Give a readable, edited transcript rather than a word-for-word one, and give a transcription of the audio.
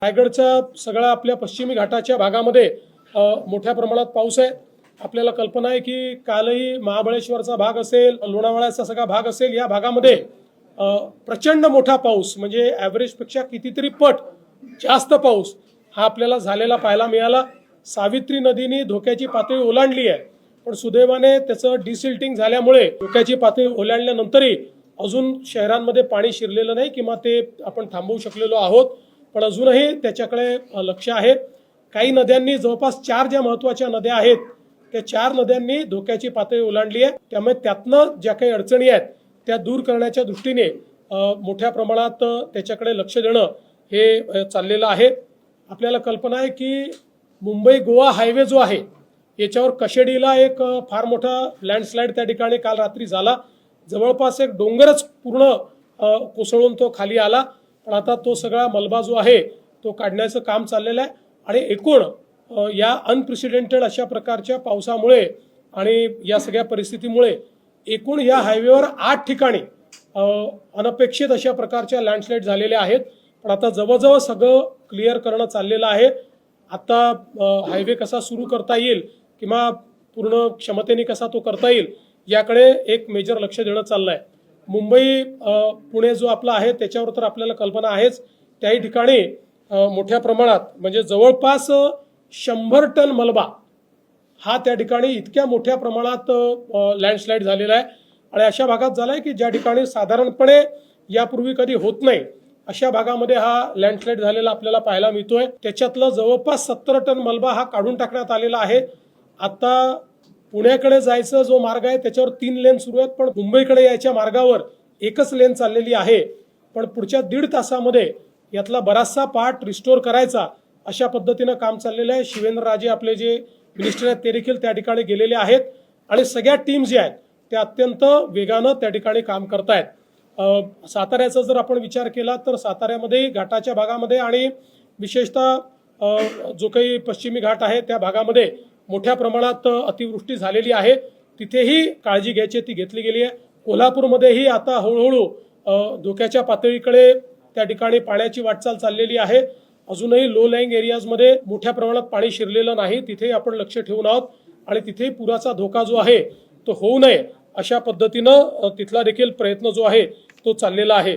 रायगडच्या सगळ्या आपल्या पश्चिमी घाटाच्या भागामध्ये मोठ्या प्रमाणात पाऊस आहे। आपल्याला कल्पना आहे की कालही महाबळेश्वरचा भाग असेल, लोणावळ्याचा सगळा भाग असेल, या भागामध्ये प्रचंड मोठा पाऊस म्हणजे ॲव्हरेज पेक्षा कितीतरी पट जास्त पाऊस हा आपल्याला झालेला पाहायला मिळाला। सावित्री नदीने धोक्याची पातळी ओलांडली आहे, पण सुदैवाने त्याचं डिसिल्टिंग झाल्यामुळे धोक्याची पातळी ओलांडल्यानंतरही अजून शहरांमध्ये पाणी शिरलेलं नाही किंवा ते आपण थांबवू शकलेलो आहोत, पण अजूनही त्याच्याकडे लक्ष आहे। काही नद्यांनी जवळपास 4 ज्या महत्त्वाच्या नद्या आहेत त्या 4 नद्यांनी धोक्याची पातळी ओलांडली आहे। त्यामुळे त्यातनं ज्या काही अडचणी आहेत त्या दूर करण्याच्या दृष्टीने मोठ्या प्रमाणात त्याच्याकडे लक्ष देणं हे चाललेलं आहे। आपल्याला कल्पना आहे की मुंबई गोवा हायवे जो आहे याच्यावर कशेडीला एक फार मोठा लँडस्लाइड त्या ठिकाणी काल रात्री झाला। जवळपास एक डोंगरच पूर्ण कोसळून तो खाली आला, पण आता तो सगळा मलबा जो आहे तो काढण्याचं काम चाललेलं आहे। आणि एकूण या अनप्रेसिडेंटेड अशा प्रकारच्या पावसामुळे आणि या सगळ्या परिस्थितीमुळे एकूण या हायवेवर 8 ठिकाणी अनपेक्षित अशा प्रकारच्या लँडस्लाइड झालेल्या आहेत, पण आता जवळजवळ सगळं क्लिअर करणं चाललेलं आहे। आता हायवे कसा सुरू करता येईल किंवा पूर्ण क्षमतेने कसा तो करता येईल याकडे एक मेजर लक्ष देणं चाललं आहे। मुंबई पुणे जो आपला आहे त्याच्यावर तर आपल्याला कल्पना आहेच, त्याही ठिकाणी मोठ्या प्रमाणात म्हणजे जवळपास 100 टन मलबा हा त्या ठिकाणी इतक्या मोठ्या प्रमाणात लँडस्लाइड झालेला आहे। आणि अशा भागात झाला आहे की ज्या ठिकाणी साधारणपणे यापूर्वी कधी होत नाही अशा भागामध्ये हा लँडस्लाइड झालेला आपल्याला पाहायला मिळतोय। त्याच्यातलं जवळपास 70 टन मलबा हा काढून टाकण्यात आलेला आहे। आता पुण्याकडे जायचा जो मार्ग आहे त्याच्यावर 3 लेन सुरू आहेत, पण मुंबईकडे यायच्या मार्गावर एकच लेन चाललेली आहे। पण पुढच्या 1.5 तासामध्ये यातला बराचसा पार्ट रिस्टोर करायचा अशा पद्धतीनं काम चाललेलं आहे। शिवेंद्रराजे आपले जे मिनिस्टर आहेत ते देखील त्या ठिकाणी गेलेले आहेत आणि सगळ्या टीम ज्या आहेत त्या अत्यंत वेगानं त्या ठिकाणी काम करतायत। साताऱ्याचा जर आपण विचार केला तर साताऱ्यामध्ये घाटाच्या भागामध्ये आणि विशेषतः जो काही पश्चिमी घाट आहे त्या भागामध्ये मोठ्या प्रमाणात अतिवृष्टी झालेली आहे, तिथेही काळजी घ्यायची ती घेतली गेली आहे। कोल्हापूरमध्येही आता हळूहळू धोक्याच्या पातळीकडे त्या ठिकाणी पाण्याची वाटचाल चाललेली आहे। अजूनही लो लाईंग एरियाजमध्ये मोठ्या प्रमाणात पाणी शिरलेलं नाही, तिथे आपण लक्ष ठेवून आहोत आणि तिथे पुराचा धोका जो आहे तो होऊ नये अशा पद्धतीनं तिथला देखील प्रयत्न जो आहे तो चाललेला आहे।